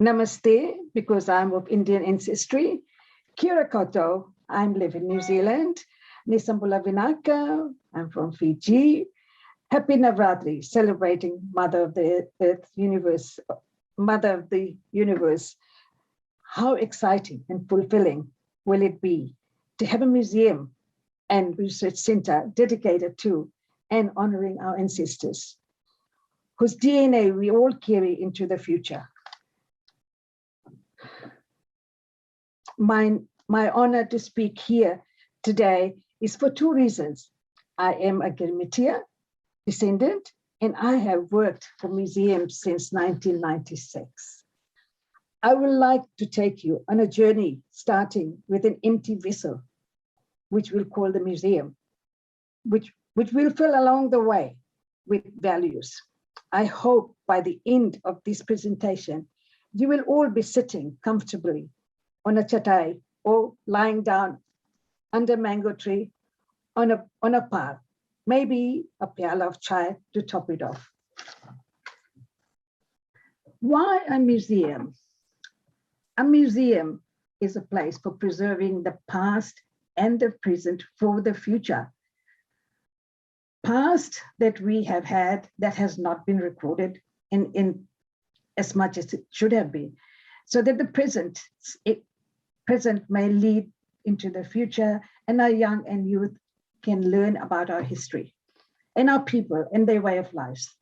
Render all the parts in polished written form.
Namaste, because I'm of Indian ancestry. Kia koto, I'm living in New Zealand. Nisambula Vinaka, I'm from Fiji. Happy Navratri, celebrating Mother of the Earth, Universe, Mother of the Universe. How exciting and fulfilling will it be to have a museum and research center dedicated to and honoring our ancestors, whose DNA we all carry into the future. My honor to speak here today is for two reasons. I am a Girmitiyas descendant, and I have worked for museums since 1996. I would like to take you on a journey starting with an empty vessel, which we'll call the museum, which will fill along the way with values. I hope by the end of this presentation, you will all be sitting comfortably on a chatai or lying down under mango tree on a park, maybe a pyala of chai to top it off. Why a museum? A museum is a place for preserving the past and the present for the future. Past that we have had that has not been recorded in as much as it should have been, so that the present may lead into the future, and our young and youth can learn about our history and our people and their way of lives.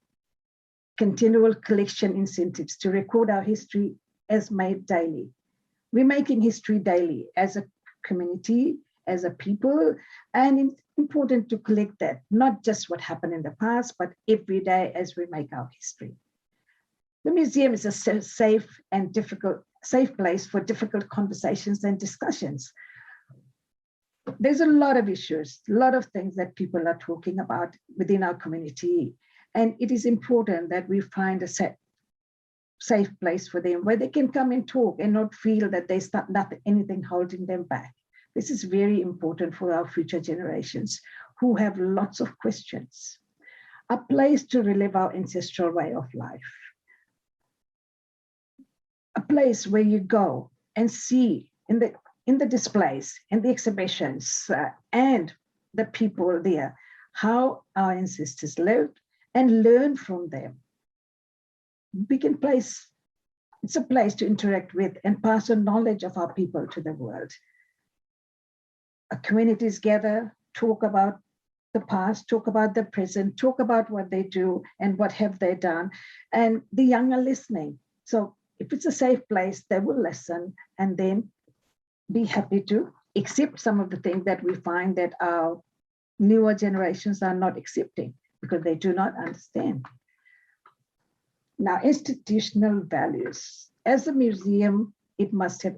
Continual collection incentives to record our history as made daily. We're making history daily as a community, as a people, and it's important to collect that, not just what happened in the past, but every day as we make our history. The museum is a safe place for difficult conversations and discussions. There's a lot of issues, a lot of things that people are talking about within our community. And it is important that we find a safe place for them where they can come and talk and not feel that there's anything holding them back. This is very important for our future generations who have lots of questions. A place to relive our ancestral way of life. A place where you go and see in the displays, in the exhibitions, and the people there, how our ancestors lived and learn from them. It's a place to interact with and pass on knowledge of our people to the world. Our communities gather, talk about the past, talk about the present, talk about what they do and what have they done, and the young are listening. So if it's a safe place, they will listen and then be happy to accept some of the things that we find that our newer generations are not accepting because they do not understand. Now, institutional values. As a museum, it must have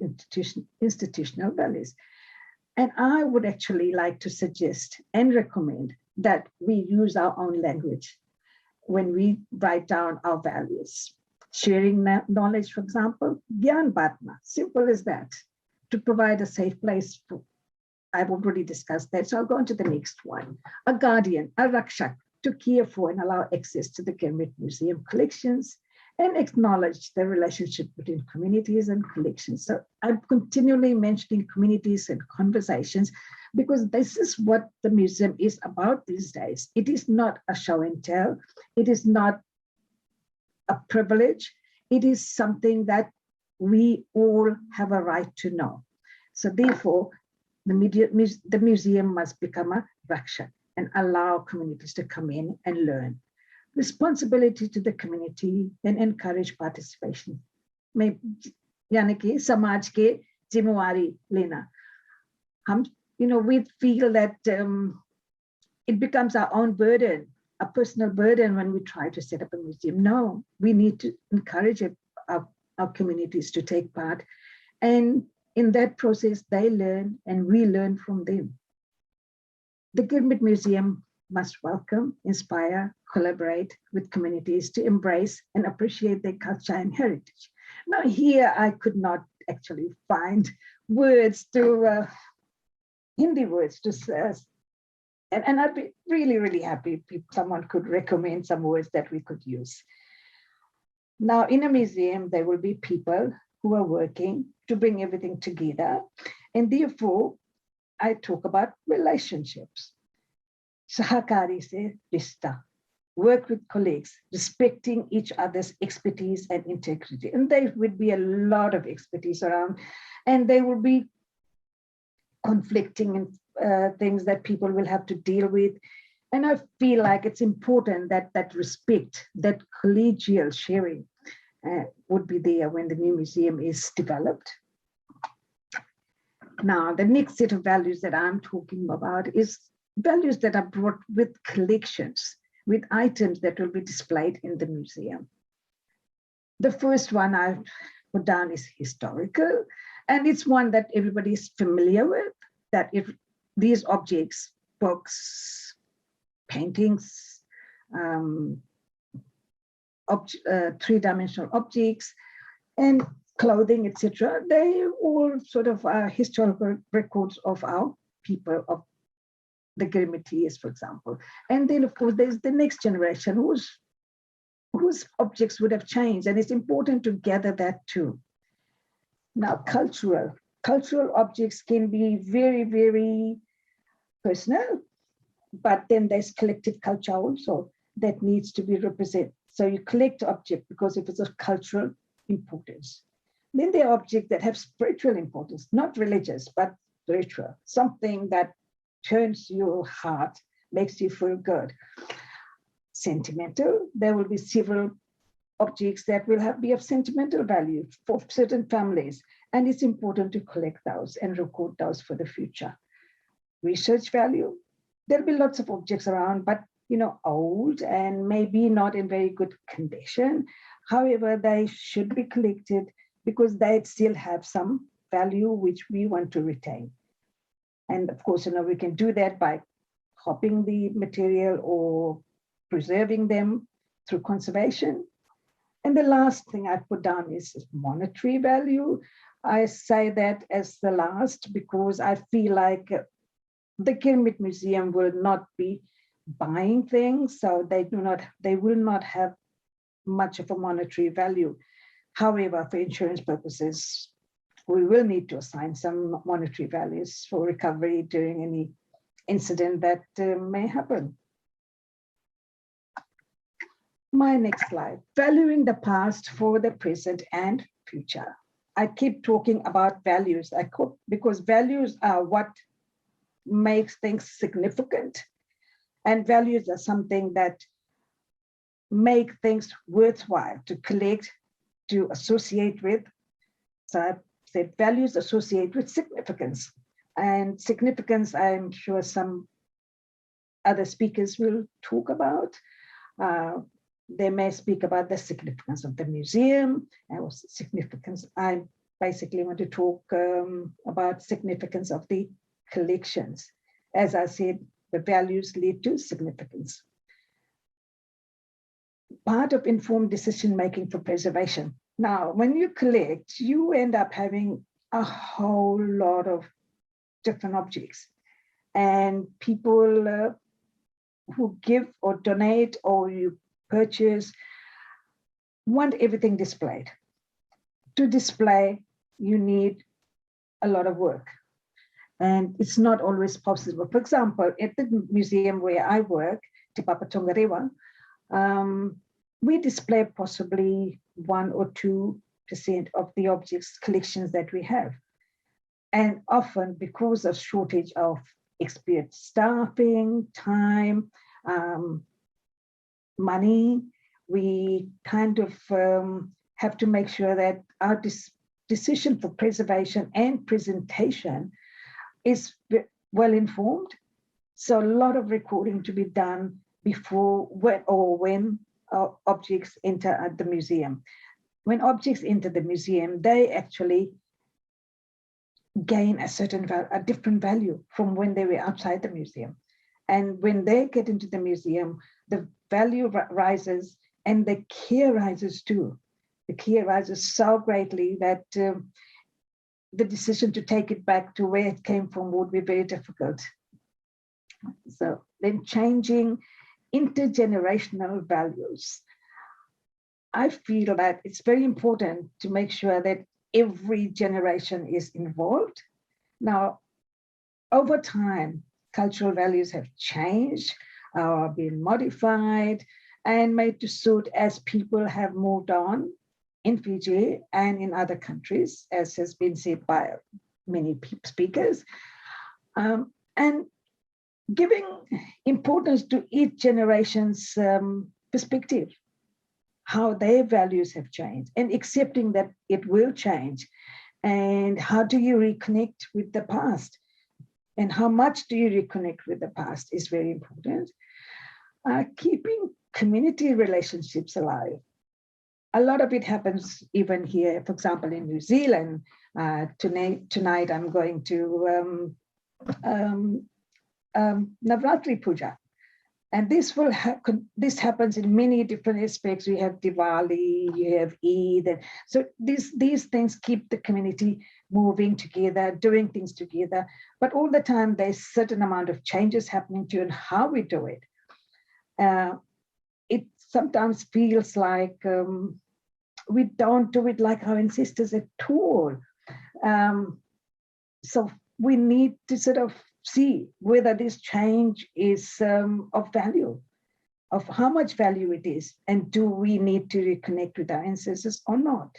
institutional values. And I would actually like to suggest and recommend that we use our own language when we write down our values. Sharing knowledge, for example, Gyan Bhatma, simple as that, to provide a safe place for, I've already discussed that, so I'll go on to the next one. A guardian, a rakshak, to care for and allow access to the Girmit Museum collections and acknowledge the relationship between communities and collections. So I'm continually mentioning communities and conversations because this is what the museum is about these days. It is not a show and tell. It is not a privilege. It is something that we all have a right to know. So therefore, the museum must become a rakshak and allow communities to come in and learn. Responsibility to the community and encourage participation. यानी कि समाज के जिम्मेवारी लेना. We feel that it becomes our own burden, a personal burden when we try to set up a museum. No, we need to encourage our communities to take part. And in that process, they learn and we learn from them. The Girmit Museum must welcome, inspire, collaborate with communities to embrace and appreciate their culture and heritage. Now here I could not actually find words to, Hindi words to say, and I'd be really, really happy if someone could recommend some words that we could use. Now, in a museum, there will be people who are working to bring everything together. And therefore, I talk about relationships. Sahakari se rishta. Work with colleagues, respecting each other's expertise and integrity. And there would be a lot of expertise around, and there will be conflicting things that people will have to deal with. And I feel like it's important that that respect, that collegial sharing would be there when the new museum is developed. Now, the next set of values that I'm talking about is values that are brought with collections, with items that will be displayed in the museum. The first one I put down is historical, and it's one that everybody is familiar with, that if these objects, books, paintings, three-dimensional objects, and clothing, etc., they all sort of are historical records of our people, of the Girmitiyas, for example. And then, of course, there's the next generation whose objects would have changed, and it's important to gather that too. Now, cultural objects can be very, very personal, but then there's collective culture also that needs to be represented. So you collect objects because it is of cultural importance. Then there are objects that have spiritual importance, not religious, but spiritual, something that turns your heart, makes you feel good. Sentimental, there will be several objects that will be of sentimental value for certain families, and it's important to collect those and record those for the future. Research value, there'll be lots of objects around, but old and maybe not in very good condition. However, they should be collected because they still have some value which we want to retain. And of course, we can do that by copying the material or preserving them through conservation. And the last thing I put down is monetary value. I say that as the last because I feel like the Girmit Museum will not be buying things, so they will not have much of a monetary value. However, for insurance purposes, we will need to assign some monetary values for recovery during any incident that may happen. My next slide, valuing the past for the present and future. I keep talking about values because values are what makes things significant, and values are something that make things worthwhile to collect, to associate with. So I said values associate with significance, and significance I'm sure some other speakers will talk about. They may speak about the significance of the museum and also significance. I basically want to talk about significance of the collections. As I said, the values lead to significance. Part of informed decision-making for preservation. Now, when you collect, you end up having a whole lot of different objects, and people who give or donate or you purchase want everything displayed. To display, you need a lot of work, and it's not always possible. For example, at the museum where I work, Te Papa Tongarewa, we display possibly 1 or 2% of the objects collections that we have. And often because of shortage of experienced staffing, time, money, we kind of have to make sure that our decision for preservation and presentation is well informed. So a lot of recording to be done before when objects enter the museum. When objects enter the museum, they actually gain a different value from when they were outside the museum. And when they get into the museum, the value rises and the care rises too. The care rises so greatly that the decision to take it back to where it came from would be very difficult. So then changing intergenerational values. I feel that it's very important to make sure that every generation is involved. Now, over time, cultural values have changed, been modified, and made to suit as people have moved on in Fiji and in other countries, as has been said by many speakers. And giving importance to each generation's perspective, how their values have changed, and accepting that it will change. And how do you reconnect with the past? And how much do you reconnect with the past is very important. Keeping community relationships alive. A lot of it happens even here, for example, in New Zealand. Tonight I'm going to Navratri Puja. And this happens in many different aspects. We have Diwali, you have Eid. And so these things keep the community moving together, doing things together. But all the time, there's a certain amount of changes happening to and how we do it. It sometimes feels like we don't do it like our ancestors at all. So we need to sort of see whether this change is of value, of how much value it is, and do we need to reconnect with our ancestors or not?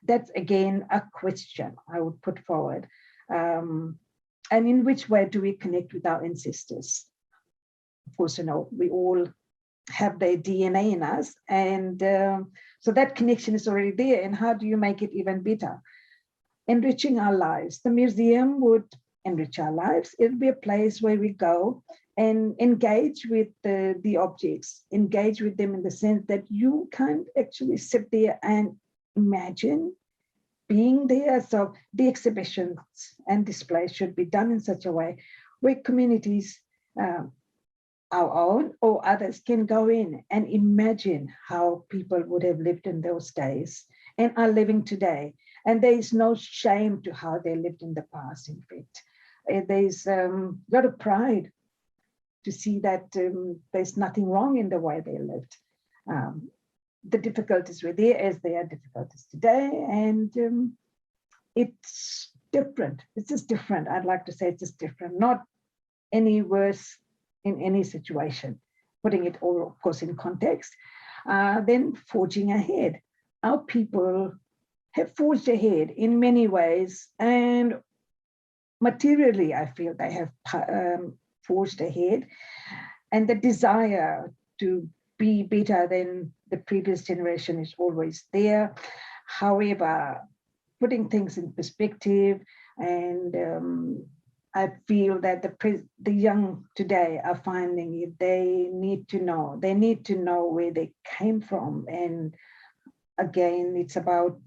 That's again a question I would put forward. And in which way do we connect with our ancestors? Of course, you know, we all have their DNA in us, and so that connection is already there. And how do you make it even better? Enriching our lives. The museum would enrich our lives. It'll be a place where we go and engage with the objects, engage with them in the sense that you can't actually sit there and imagine being there. So the exhibitions and displays should be done in such a way where communities, our own or others, can go in and imagine how people would have lived in those days and are living today. And there is no shame to how they lived in the past, in fact. There's a lot of pride to see that there's nothing wrong in the way they lived. The difficulties were there as they are difficulties today, and it's different. It's just different. I'd like to say it's just different, not any worse in any situation, putting it all, of course, in context. Then forging ahead. Our people have forged ahead in many ways, and materially, I feel they have forged ahead, and the desire to be better than the previous generation is always there. However, putting things in perspective, and I feel that the young today are finding it. They need to know where they came from. And again, it's about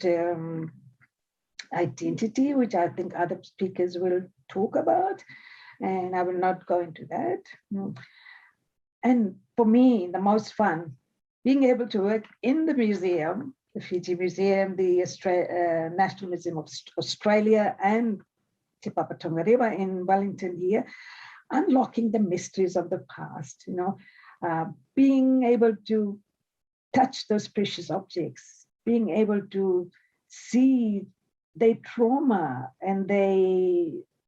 identity, which I think other speakers will talk about, and I will not go into that. And for me, the most fun, being able to work in the museum, the Fiji Museum, the National Museum of Australia, and Te Papa Tongareva in Wellington here, unlocking the mysteries of the past, being able to touch those precious objects, being able to see their trauma and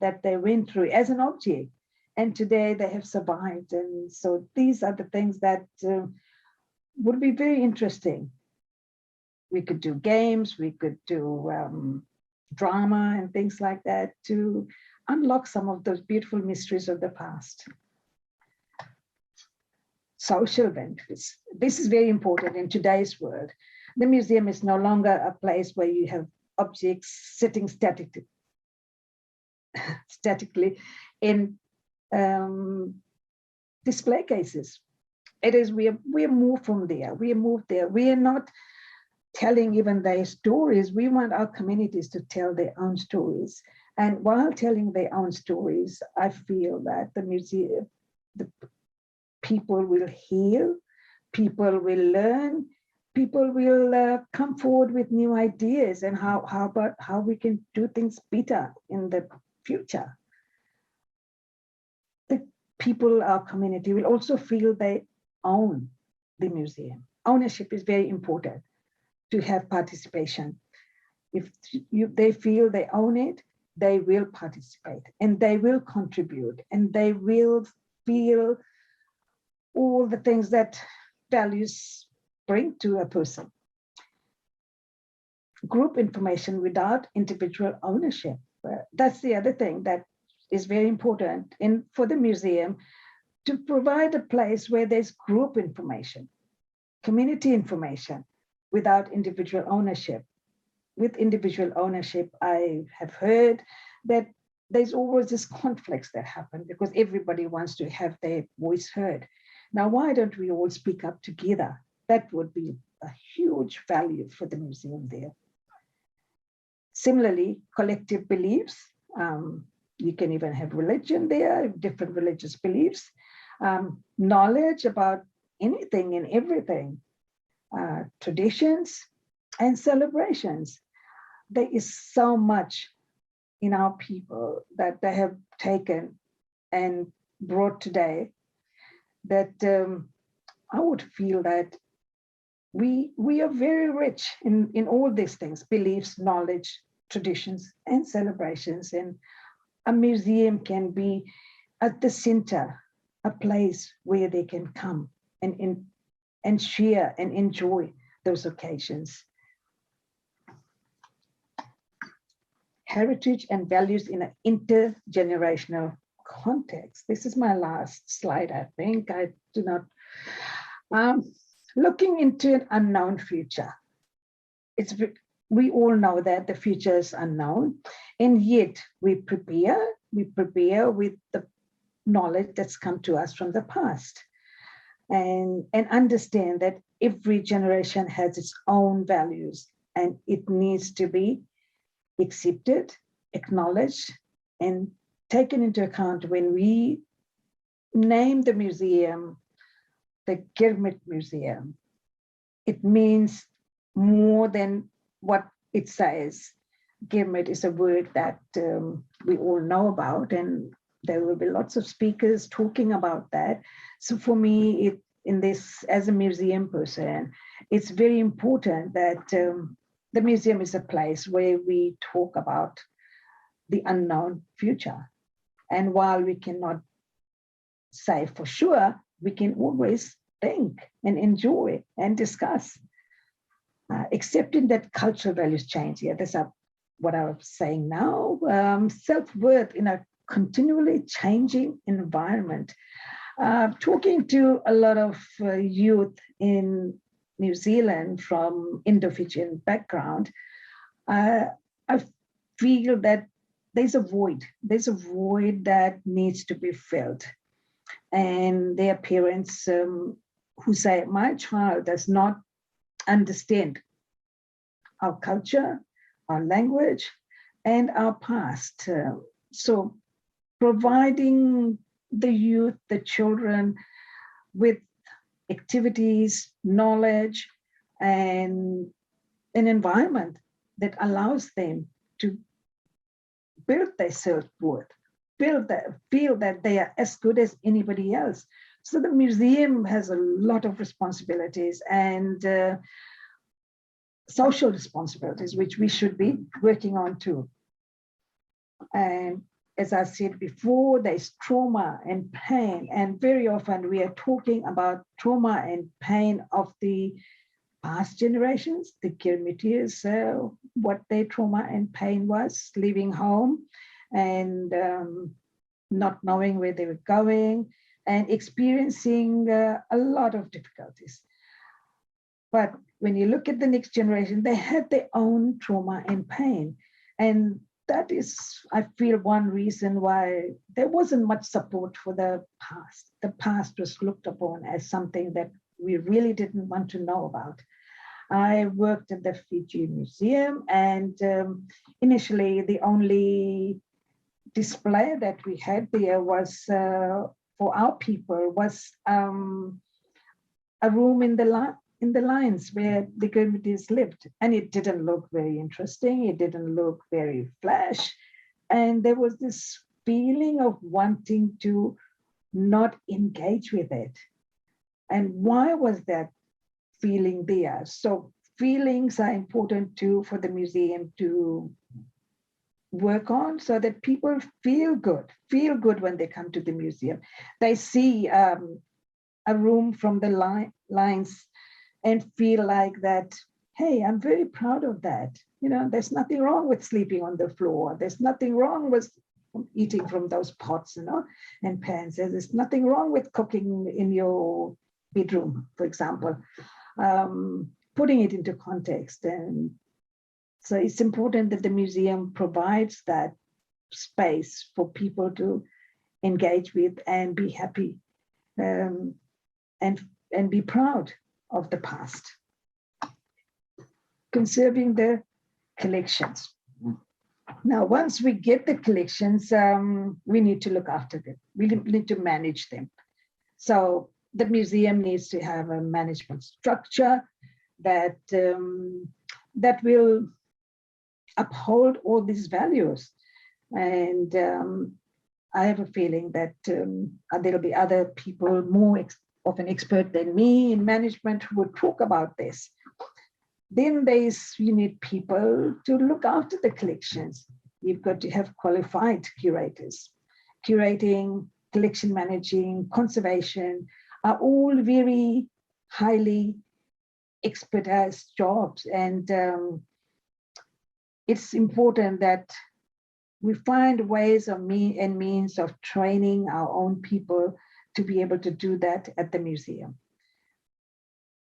that they went through as an object, and today they have survived. And so these are the things that would be very interesting. We could do games, we could do drama and things like that to unlock some of those beautiful mysteries of the past. Social benefits. This is very important in today's world. The museum is no longer a place where you have objects sitting statically in display cases. It is, we are moved from there. We are moved there. We are not telling even their stories. We want our communities to tell their own stories. And while telling their own stories, I feel that the museum, the people will heal, people will learn, people will come forward with new ideas and how we can do things better in the future. The people, our community, will also feel they own the museum. Ownership is very important. to have participation. If they feel they own it, they will participate and they will contribute and they will feel all the things that values bring to a person. Group information without individual ownership. That's the other thing that is very important for the museum, to provide a place where there's group information, community information without individual ownership. With individual ownership, I have heard that there's always this conflicts that happen because everybody wants to have their voice heard. Now, why don't we all speak up together? That would be a huge value for the museum there. Similarly, collective beliefs. You can even have religion there, different religious beliefs, knowledge about anything and everything, traditions and celebrations. There is so much in our people that they have taken and brought today that I would feel that we are very rich in all these things, beliefs, knowledge, traditions, and celebrations. And a museum can be at the center, a place where they can come and share and enjoy those occasions. Heritage and values in an intergenerational context. This is my last slide, I think. I do not. Looking into an unknown future. We all know that the future is unknown, and yet we prepare with the knowledge that's come to us from the past, and understand that every generation has its own values and it needs to be accepted, acknowledged, and taken into account when we name the museum the Girmit Museum. It means more than what it says. Girmit is a word that we all know about, and there will be lots of speakers talking about that. So for me, as a museum person, it's very important that the museum is a place where we talk about the unknown future. And while we cannot say for sure, we can always think and enjoy and discuss, accepting that cultural values change. Yeah, that's what I was saying now. Self-worth in a continually changing environment. Talking to a lot of youth in New Zealand from Indo-Fijian background, I feel that there's a void that needs to be filled. And their parents who say, my child does not understand our culture, our language, and our past. So providing the youth, the children, with activities, knowledge, and an environment that allows them to build their self-worth, feel that they are as good as anybody else. So the museum has a lot of responsibilities and social responsibilities, which we should be working on too. And as I said before, there's trauma and pain, and very often we are talking about trauma and pain of the past generations, the Girmitiyas, what their trauma and pain was, leaving home and not knowing where they were going and experiencing a lot of difficulties. But when you look at the next generation, they had their own trauma and pain. And that is, I feel, one reason why there wasn't much support for the past. The past was looked upon as something that we really didn't want to know about. I worked at the Fiji Museum, and initially the only display that we had there was for our people was a room in the lines where the Girmitiyas lived, and it didn't look very interesting. It didn't look very flash, and there was this feeling of wanting to not engage with it. And why was that feeling there? So feelings are important too for the museum to work on, so that people feel good when they come to the museum. They see a room from the lines and feel like that, hey, I'm very proud of that. You know, there's nothing wrong with sleeping on the floor. There's nothing wrong with eating from those pots, you know, and pans. There's nothing wrong with cooking in your bedroom, for example. Putting it into context. And so it's important that the museum provides that space for people to engage with and be happy, and be proud of the past. Conserving the collections. Now, once we get the collections, we need to look after them. We need to manage them. So the museum needs to have a management structure that will uphold all these values. And I have a feeling that there'll be other people more of an expert than me in management who would talk about this. Then you need people to look after the collections. You've got to have qualified curators. Curating, collection managing, conservation are all very highly expertized jobs. And it's important that we find ways and means of training our own people to be able to do that at the museum.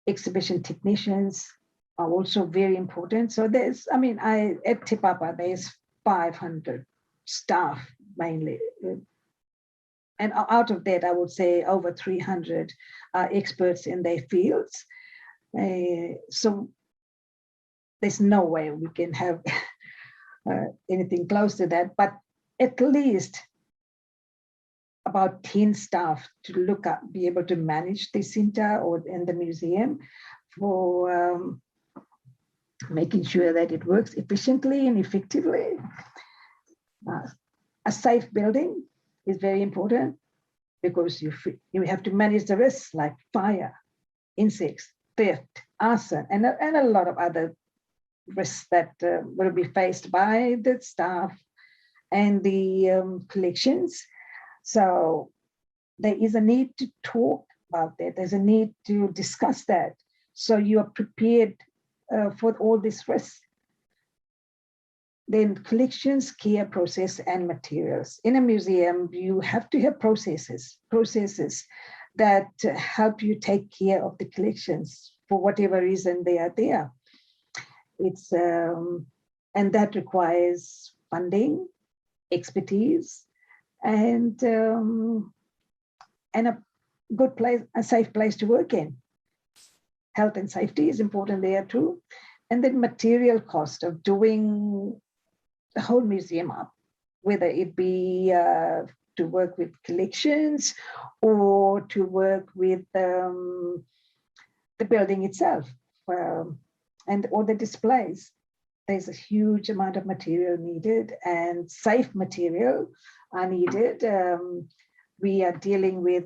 Exhibition technicians are also very important. So there's, at Te Papa, there's 500 staff mainly. And out of that, I would say over 300 are experts in their fields. So there's no way we can have anything close to that, but at least about 10 staff to be able to manage the center or in the museum for making sure that it works efficiently and effectively. A safe building is very important because you have to manage the risks like fire, insects, theft, arson, and a lot of other risks that will be faced by the staff and the collections. So there is a need to talk about that. There's a need to discuss that. So you are prepared for all this risk. Then collections, care, process, and materials. In a museum, you have to have processes that help you take care of the collections for whatever reason they are there. It's and that requires funding, expertise, and a good place, a safe place to work in. Health and safety is important there too. And then material cost of doing the whole museum up, whether it be to work with collections or to work with the building itself and all the displays. There's a huge amount of material needed, and safe material are needed. We are dealing with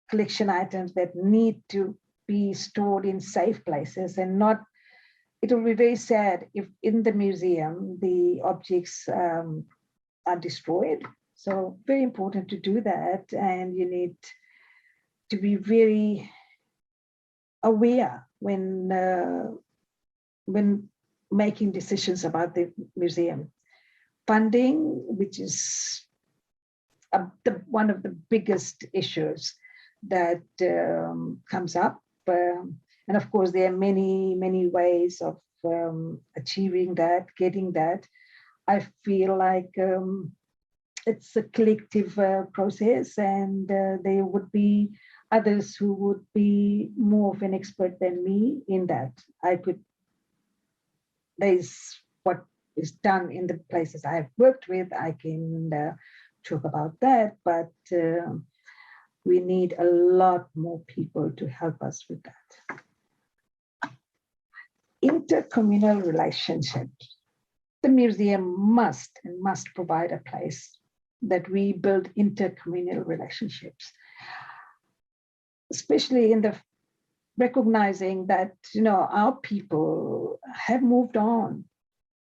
collection items that need to be stored in safe places and not. It will be very sad if in the museum the objects are destroyed. So very important to do that, and you need to be very aware when making decisions about the museum. Funding, which is one of the biggest issues that comes up. And of course, there are many, many ways of achieving that, getting that. I feel like it's a collective process, and there would be others who would be more of an expert than me in that. There's what is done in the places I've worked with. I can talk about that, but we need a lot more people to help us with that. Intercommunal relationships. The museum must provide a place that we build intercommunal relationships, especially in the recognizing that, our people have moved on.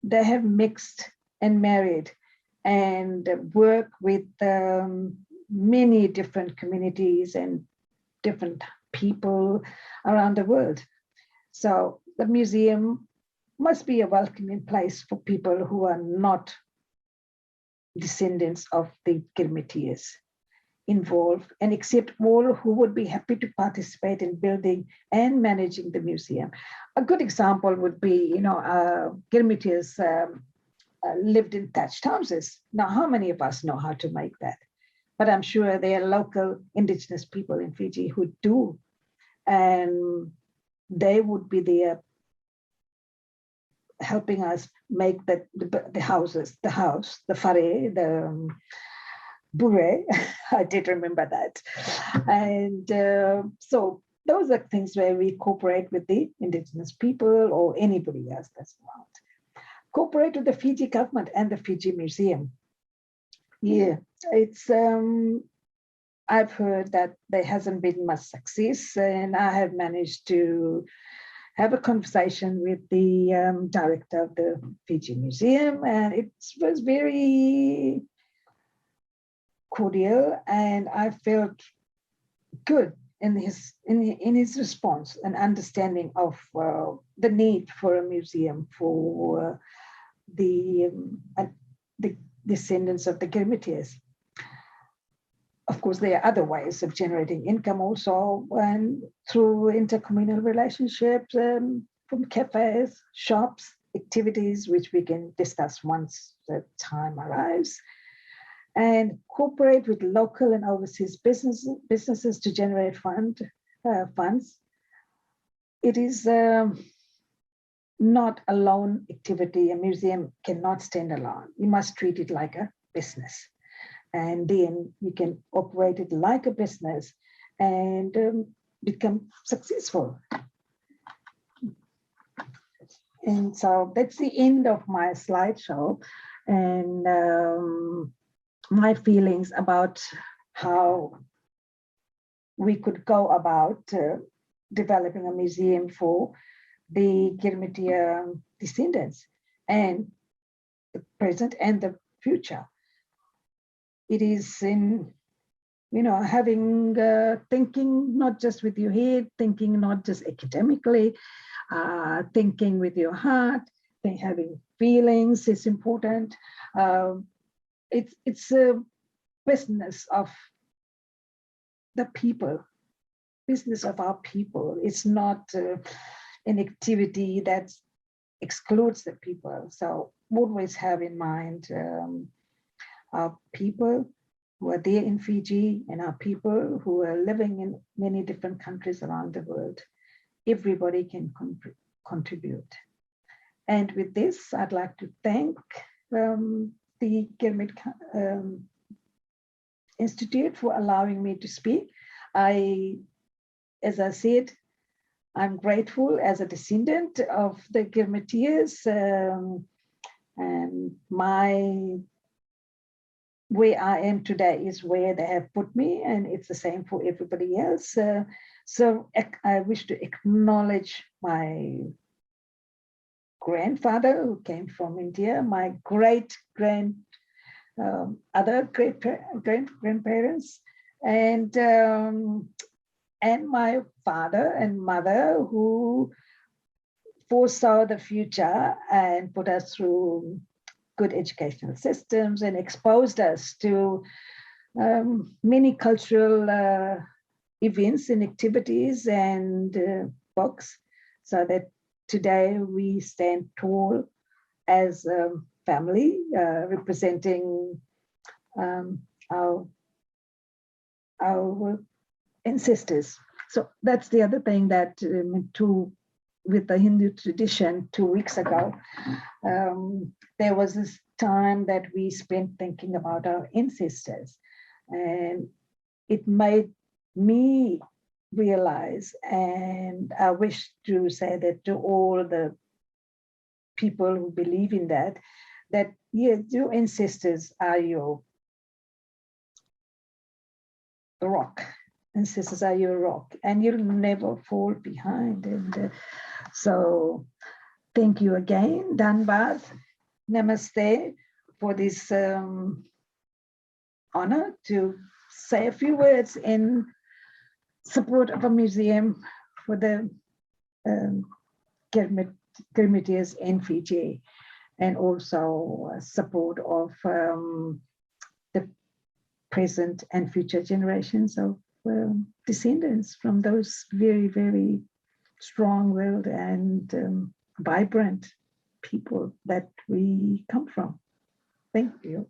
They have mixed and married and work with many different communities and different people around the world. So the museum must be a welcoming place for people who are not descendants of the Girmitiyas involved, and accept all who would be happy to participate in building and managing the museum. A good example would be, Girmitiyas lived in thatched houses. Now, how many of us know how to make that? But I'm sure there are local indigenous people in Fiji who do, and they would be there helping us make the houses, the house, the whare, the bure. I did remember that. And so those are things where we cooperate with the indigenous people or anybody else that's around. Cooperate with the Fiji government and the Fiji Museum. Yeah, it's I've heard that there hasn't been much success, and I have managed to have a conversation with the director of the Fiji Museum, and it was very cordial, and I felt good in his response and understanding of the need for a museum for the descendants of the Girmitiyas. Of course, there are other ways of generating income also, and through intercommunal relationships, from cafes, shops, activities, which we can discuss once the time arrives, and cooperate with local and overseas businesses to generate funds. It is not a lone activity. A museum cannot stand alone. You must treat it like a business. And then you can operate it like a business and become successful. And so that's the end of my slideshow, and my feelings about how we could go about developing a museum for the Girmitiya descendants and the present and the future. It is in, having thinking not just with your head, thinking not just academically, thinking with your heart, having feelings is important. It's a business of the people, business of our people. It's not an activity that excludes the people. So always have in mind our people who are there in Fiji and our people who are living in many different countries around the world. Everybody can contribute. And with this, I'd like to thank the Girmit Institute for allowing me to speak. As I said, I'm grateful as a descendant of the Girmitiyas, and where I am today is where they have put me, and it's the same for everybody else. So I wish to acknowledge my grandfather who came from India, my other grandparents, and my father and mother who foresaw the future and put us through good educational systems and exposed us to many cultural events and activities and books, so that today we stand tall as a family representing our ancestors. So that's the other thing that with the Hindu tradition 2 weeks ago, there was this time that we spent thinking about our ancestors, and it made me realize, and I wish to say that to all the people who believe in that yes, your ancestors are your rock, ancestors are your rock, and you'll never fall behind. And so thank you again, Dhanbad. Namaste for this honor to say a few words in support of a museum for the Girmitiyas in Fiji, and also support of the present and future generations of descendants from those very, very strong-willed and vibrant people that we come from. Thank you.